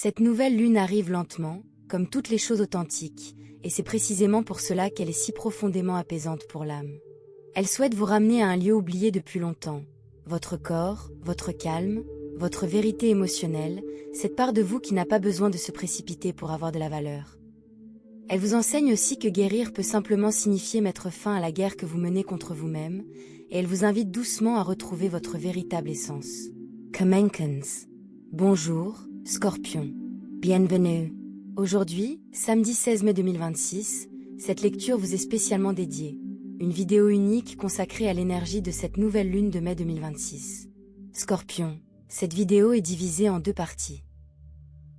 Cette nouvelle lune arrive lentement, comme toutes les choses authentiques, et c'est précisément pour cela qu'elle est si profondément apaisante pour l'âme. Elle souhaite vous ramener à un lieu oublié depuis longtemps, votre corps, votre calme, votre vérité émotionnelle, cette part de vous qui n'a pas besoin de se précipiter pour avoir de la valeur. Elle vous enseigne aussi que guérir peut simplement signifier mettre fin à la guerre que vous menez contre vous-même, et elle vous invite doucement à retrouver votre véritable essence. Kamenkans. Bonjour, Scorpion. Bienvenue. Aujourd'hui, samedi 16 mai 2026, cette lecture vous est spécialement dédiée. Une vidéo unique consacrée à l'énergie de cette nouvelle lune de mai 2026. Scorpion. Cette vidéo est divisée en deux parties.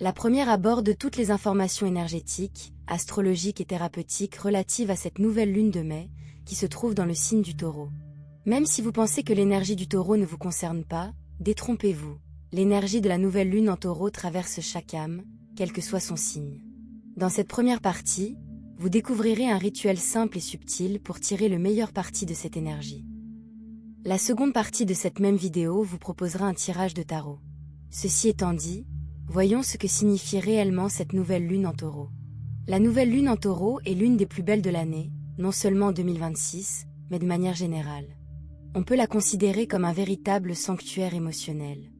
La première aborde toutes les informations énergétiques, astrologiques et thérapeutiques relatives à cette nouvelle lune de mai, qui se trouve dans le signe du Taureau. Même si vous pensez que l'énergie du Taureau ne vous concerne pas, détrompez-vous. L'énergie de la nouvelle lune en Taureau traverse chaque âme, quel que soit son signe. Dans cette première partie, vous découvrirez un rituel simple et subtil pour tirer le meilleur parti de cette énergie. La seconde partie de cette même vidéo vous proposera un tirage de tarot. Ceci étant dit, voyons ce que signifie réellement cette nouvelle lune en Taureau. La nouvelle lune en Taureau est l'une des plus belles de l'année, non seulement en 2026, mais de manière générale. On peut la considérer comme un véritable sanctuaire émotionnel.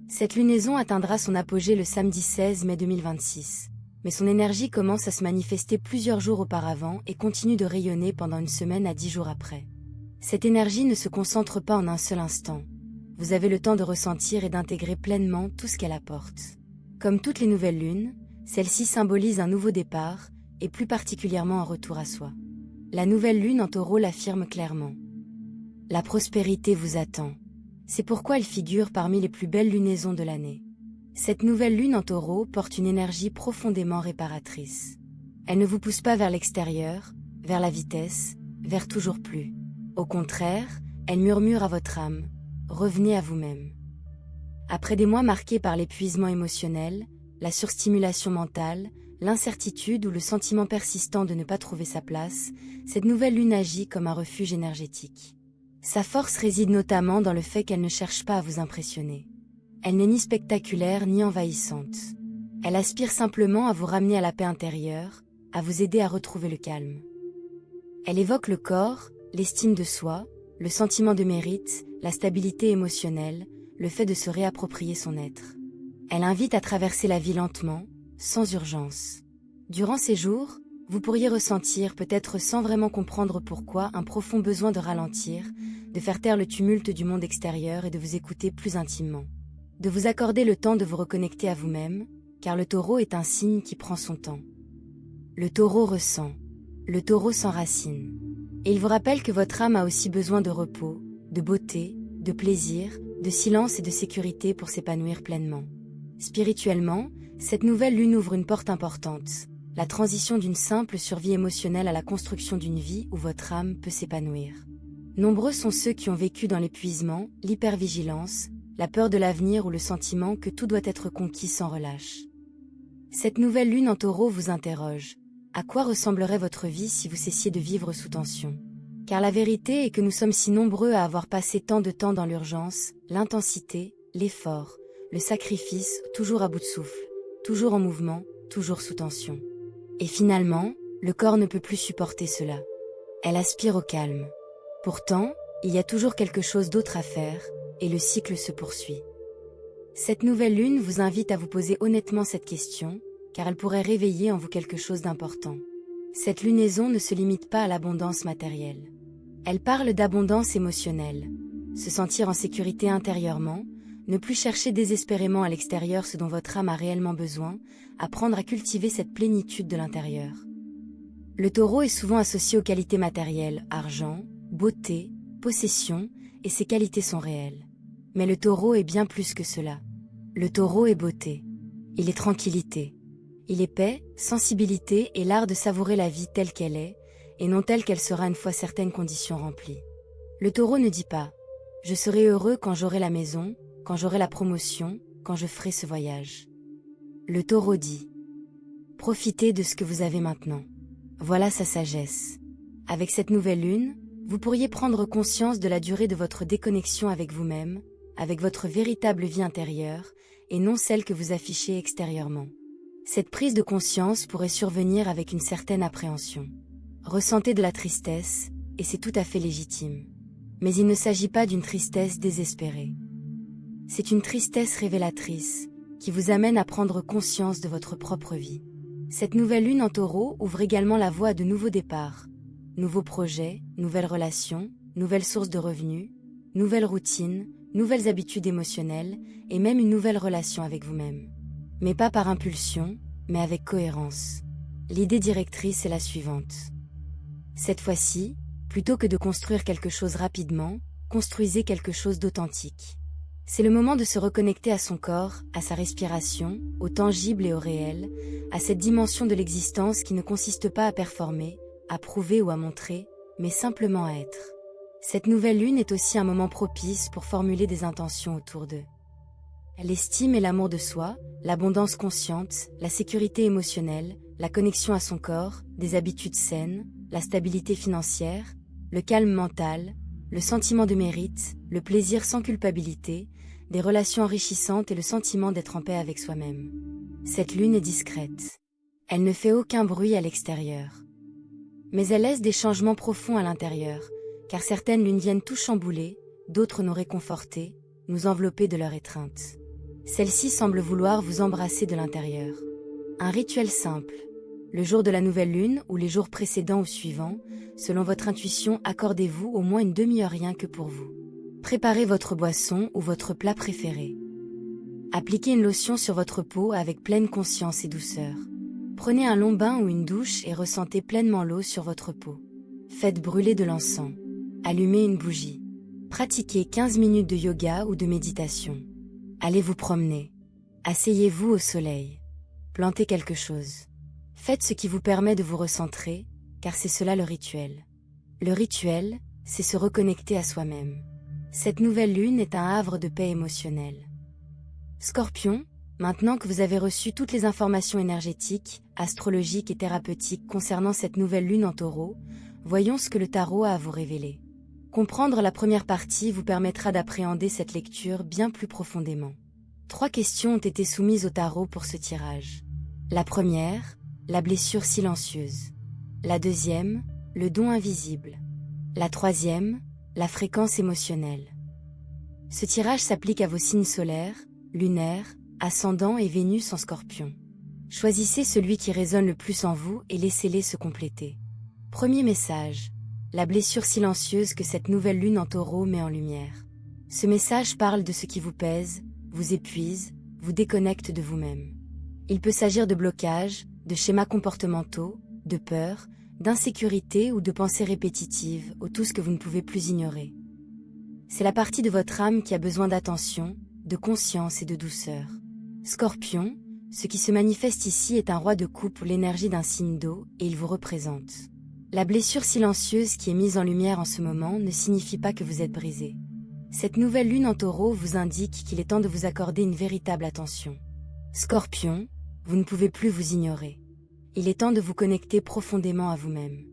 Cette lunaison atteindra son apogée le samedi 16 mai 2026, mais son énergie commence à se manifester plusieurs jours auparavant et continue de rayonner pendant une semaine à 10 jours après. Cette énergie ne se concentre pas en un seul instant. Vous avez le temps de ressentir et d'intégrer pleinement tout ce qu'elle apporte. Comme toutes les nouvelles lunes, celle-ci symbolise un nouveau départ, et plus particulièrement un retour à soi. La nouvelle lune en Taureau l'affirme clairement. La prospérité vous attend. C'est pourquoi elle figure parmi les plus belles lunaisons de l'année. Cette nouvelle lune en Taureau porte une énergie profondément réparatrice. Elle ne vous pousse pas vers l'extérieur, vers la vitesse, vers toujours plus. Au contraire, elle murmure à votre âme, revenez à vous-même. Après des mois marqués par l'épuisement émotionnel, la surstimulation mentale, l'incertitude ou le sentiment persistant de ne pas trouver sa place, cette nouvelle lune agit comme un refuge énergétique. Sa force réside notamment dans le fait qu'elle ne cherche pas à vous impressionner. Elle n'est ni spectaculaire ni envahissante. Elle aspire simplement à vous ramener à la paix intérieure, à vous aider à retrouver le calme. Elle évoque le corps, l'estime de soi, le sentiment de mérite, la stabilité émotionnelle, le fait de se réapproprier son être. Elle invite à traverser la vie lentement, sans urgence. Durant ces jours, vous pourriez ressentir, peut-être sans vraiment comprendre pourquoi, un profond besoin de ralentir, de faire taire le tumulte du monde extérieur et de vous écouter plus intimement. De vous accorder le temps de vous reconnecter à vous-même, car le Taureau est un signe qui prend son temps. Le Taureau ressent. Le Taureau s'enracine. Et il vous rappelle que votre âme a aussi besoin de repos, de beauté, de plaisir, de silence et de sécurité pour s'épanouir pleinement. Spirituellement, cette nouvelle lune ouvre une porte importante, la transition d'une simple survie émotionnelle à la construction d'une vie où votre âme peut s'épanouir. Nombreux sont ceux qui ont vécu dans l'épuisement, l'hypervigilance, la peur de l'avenir ou le sentiment que tout doit être conquis sans relâche. Cette nouvelle lune en Taureau vous interroge. À quoi ressemblerait votre vie si vous cessiez de vivre sous tension? Car la vérité est que nous sommes si nombreux à avoir passé tant de temps dans l'urgence, l'intensité, l'effort, le sacrifice, toujours à bout de souffle, toujours en mouvement, toujours sous tension. Et finalement, le corps ne peut plus supporter cela. Elle aspire au calme. Pourtant, il y a toujours quelque chose d'autre à faire, et le cycle se poursuit. Cette nouvelle lune vous invite à vous poser honnêtement cette question, car elle pourrait réveiller en vous quelque chose d'important. Cette lunaison ne se limite pas à l'abondance matérielle. Elle parle d'abondance émotionnelle. Se sentir en sécurité intérieurement, ne plus chercher désespérément à l'extérieur ce dont votre âme a réellement besoin, apprendre à cultiver cette plénitude de l'intérieur. Le Taureau est souvent associé aux qualités matérielles, argent, beauté, possession, et ces qualités sont réelles. Mais le Taureau est bien plus que cela. Le Taureau est beauté. Il est tranquillité. Il est paix, sensibilité et l'art de savourer la vie telle qu'elle est, et non telle qu'elle sera une fois certaines conditions remplies. Le Taureau ne dit pas « Je serai heureux quand j'aurai la maison, quand j'aurai la promotion, quand je ferai ce voyage ». Le Taureau dit « Profitez de ce que vous avez maintenant. Voilà sa sagesse. Avec cette nouvelle lune, vous pourriez prendre conscience de la durée de votre déconnexion avec vous-même, avec votre véritable vie intérieure, et non celle que vous affichez extérieurement. Cette prise de conscience pourrait survenir avec une certaine appréhension. Ressentez de la tristesse, et c'est tout à fait légitime. Mais il ne s'agit pas d'une tristesse désespérée. C'est une tristesse révélatrice, qui vous amène à prendre conscience de votre propre vie. Cette nouvelle lune en Taureau ouvre également la voie à de nouveaux départs. Nouveaux projets, nouvelles relations, nouvelles sources de revenus, nouvelles routines, nouvelles habitudes émotionnelles, et même une nouvelle relation avec vous-même. Mais pas par impulsion, mais avec cohérence. L'idée directrice est la suivante. Cette fois-ci, plutôt que de construire quelque chose rapidement, construisez quelque chose d'authentique. C'est le moment de se reconnecter à son corps, à sa respiration, au tangible et au réel, à cette dimension de l'existence qui ne consiste pas à performer, à prouver ou à montrer, mais simplement à être. Cette nouvelle lune est aussi un moment propice pour formuler des intentions autour d'eux. L'estime et l'amour de soi, l'abondance consciente, la sécurité émotionnelle, la connexion à son corps, des habitudes saines, la stabilité financière, le calme mental, le sentiment de mérite, le plaisir sans culpabilité, des relations enrichissantes et le sentiment d'être en paix avec soi-même. Cette lune est discrète. Elle ne fait aucun bruit à l'extérieur. Mais elle laisse des changements profonds à l'intérieur, car certaines lunes viennent tout chambouler, d'autres nous réconforter, nous envelopper de leur étreinte. Celle-ci semble vouloir vous embrasser de l'intérieur. Un rituel simple. Le jour de la nouvelle lune ou les jours précédents ou suivants, selon votre intuition, accordez-vous au moins une demi-heure rien que pour vous. Préparez votre boisson ou votre plat préféré. Appliquez une lotion sur votre peau avec pleine conscience et douceur. Prenez un long bain ou une douche et ressentez pleinement l'eau sur votre peau. Faites brûler de l'encens. Allumez une bougie. Pratiquez 15 minutes de yoga ou de méditation. Allez vous promener. Asseyez-vous au soleil. Plantez quelque chose. Faites ce qui vous permet de vous recentrer, car c'est cela le rituel. Le rituel, c'est se reconnecter à soi-même. Cette nouvelle lune est un havre de paix émotionnelle. Scorpion, maintenant que vous avez reçu toutes les informations énergétiques, astrologiques et thérapeutiques concernant cette nouvelle lune en Taureau, voyons ce que le tarot a à vous révéler. Comprendre la première partie vous permettra d'appréhender cette lecture bien plus profondément. 3 questions ont été soumises au tarot pour ce tirage. La première, la blessure silencieuse. La deuxième, le don invisible. La troisième, la fréquence émotionnelle. Ce tirage s'applique à vos signes solaires, lunaires, ascendant et Vénus en Scorpion. Choisissez celui qui résonne le plus en vous et laissez-les se compléter. Premier message. La blessure silencieuse que cette nouvelle lune en Taureau met en lumière. Ce message parle de ce qui vous pèse, vous épuise, vous déconnecte de vous-même. Il peut s'agir de blocages, de schémas comportementaux, de peur, d'insécurité ou de pensées répétitives, ou tout ce que vous ne pouvez plus ignorer. C'est la partie de votre âme qui a besoin d'attention, de conscience et de douceur. Scorpion, ce qui se manifeste ici est un roi de coupe ou l'énergie d'un signe d'eau, et il vous représente. La blessure silencieuse qui est mise en lumière en ce moment ne signifie pas que vous êtes brisé. Cette nouvelle lune en Taureau vous indique qu'il est temps de vous accorder une véritable attention. Scorpion, vous ne pouvez plus vous ignorer. Il est temps de vous connecter profondément à vous-même.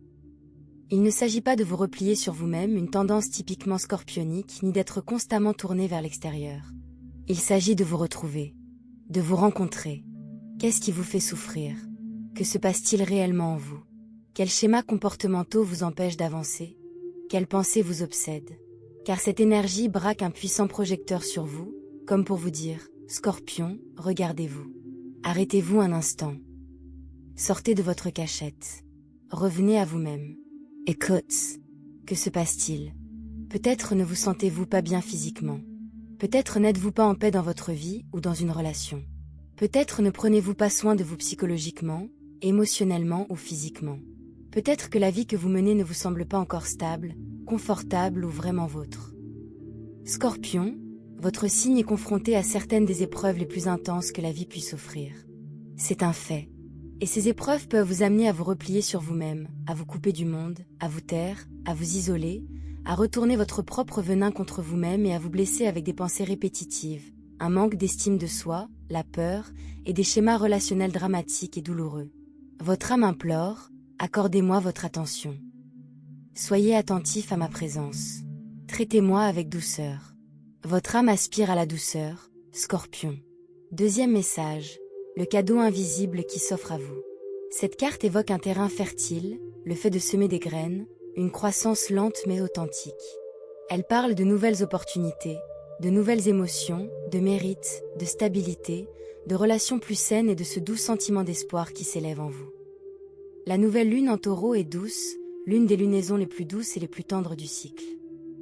Il ne s'agit pas de vous replier sur vous-même, une tendance typiquement scorpionique, ni d'être constamment tourné vers l'extérieur. Il s'agit de vous retrouver, de vous rencontrer. Qu'est-ce qui vous fait souffrir? Que se passe-t-il réellement en vous? Quels schémas comportementaux vous empêchent d'avancer? Quelles pensées vous obsèdent? Car cette énergie braque un puissant projecteur sur vous, comme pour vous dire, Scorpion, regardez-vous. Arrêtez-vous un instant. Sortez de votre cachette. Revenez à vous-même. Écoute. Que se passe-t-il? Peut-être ne vous sentez-vous pas bien physiquement. Peut-être n'êtes-vous pas en paix dans votre vie ou dans une relation. Peut-être ne prenez-vous pas soin de vous psychologiquement, émotionnellement ou physiquement. Peut-être que la vie que vous menez ne vous semble pas encore stable, confortable ou vraiment vôtre. Scorpion, votre signe est confronté à certaines des épreuves les plus intenses que la vie puisse offrir. C'est un fait. Et ces épreuves peuvent vous amener à vous replier sur vous-même, à vous couper du monde, à vous taire, à vous isoler, à retourner votre propre venin contre vous-même et à vous blesser avec des pensées répétitives, un manque d'estime de soi, la peur, et des schémas relationnels dramatiques et douloureux. Votre âme implore, accordez-moi votre attention. Soyez attentif à ma présence. Traitez-moi avec douceur. Votre âme aspire à la douceur, Scorpion. Deuxième message, le cadeau invisible qui s'offre à vous. Cette carte évoque un terrain fertile, le fait de semer des graines, une croissance lente mais authentique. Elle parle de nouvelles opportunités, de nouvelles émotions, de mérite, de stabilité, de relations plus saines et de ce doux sentiment d'espoir qui s'élève en vous. La nouvelle lune en Taureau est douce, l'une des lunaisons les plus douces et les plus tendres du cycle.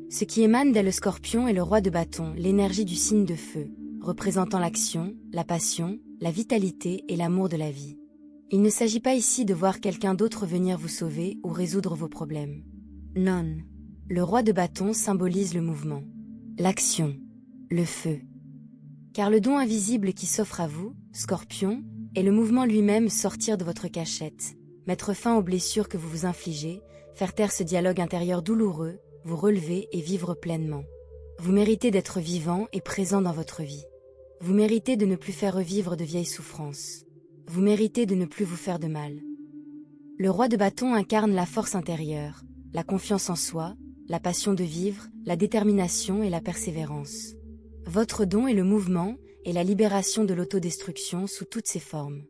Ce qui émane d'elle le Scorpion est le roi de bâton, l'énergie du signe de feu, représentant l'action, la passion, la vitalité et l'amour de la vie. Il ne s'agit pas ici de voir quelqu'un d'autre venir vous sauver ou résoudre vos problèmes. Non. Le roi de bâton symbolise le mouvement, l'action, le feu. Car le don invisible qui s'offre à vous, Scorpion, est le mouvement lui-même, sortir de votre cachette, mettre fin aux blessures que vous vous infligez, faire taire ce dialogue intérieur douloureux, vous relever et vivre pleinement. Vous méritez d'être vivant et présent dans votre vie. Vous méritez de ne plus faire revivre de vieilles souffrances. Vous méritez de ne plus vous faire de mal. Le roi de bâton incarne la force intérieure, la confiance en soi, la passion de vivre, la détermination et la persévérance. Votre don est le mouvement et la libération de l'autodestruction sous toutes ses formes.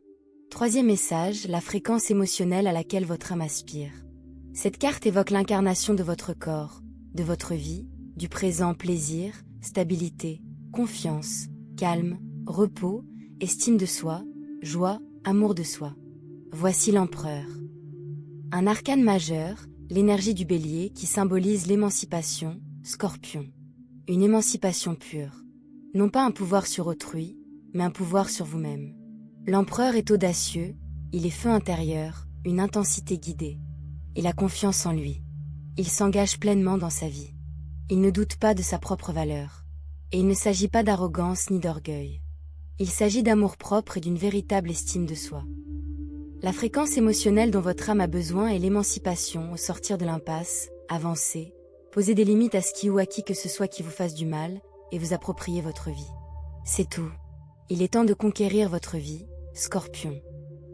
Troisième message, la fréquence émotionnelle à laquelle votre âme aspire. Cette carte évoque l'incarnation de votre corps, de votre vie, du présent plaisir, stabilité, confiance, calme, repos, estime de soi, joie, amour de soi. Voici l'empereur. Un arcane majeur, l'énergie du bélier qui symbolise l'émancipation, Scorpion. Une émancipation pure. Non pas un pouvoir sur autrui, mais un pouvoir sur vous-même. L'empereur est audacieux, il est feu intérieur, une intensité guidée. Il a confiance en lui. Il s'engage pleinement dans sa vie. Il ne doute pas de sa propre valeur. Et il ne s'agit pas d'arrogance ni d'orgueil. Il s'agit d'amour-propre et d'une véritable estime de soi. La fréquence émotionnelle dont votre âme a besoin est l'émancipation, au sortir de l'impasse, avancer, poser des limites à ce qui ou à qui que ce soit qui vous fasse du mal, et vous approprier votre vie. C'est tout. Il est temps de conquérir votre vie, Scorpion.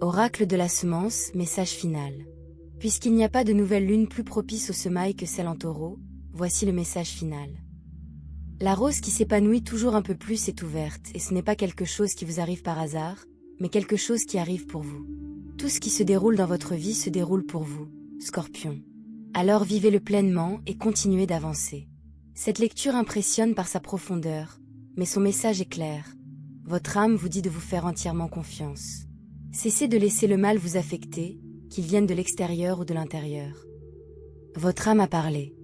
Oracle de la semence, message final. Puisqu'il n'y a pas de nouvelle lune plus propice au semail que celle en Taureau, voici le message final. La rose qui s'épanouit toujours un peu plus est ouverte, et ce n'est pas quelque chose qui vous arrive par hasard, mais quelque chose qui arrive pour vous. Tout ce qui se déroule dans votre vie se déroule pour vous, Scorpion. Alors vivez-le pleinement et continuez d'avancer. Cette lecture impressionne par sa profondeur, mais son message est clair. Votre âme vous dit de vous faire entièrement confiance. Cessez de laisser le mal vous affecter, qu'il vienne de l'extérieur ou de l'intérieur. Votre âme a parlé.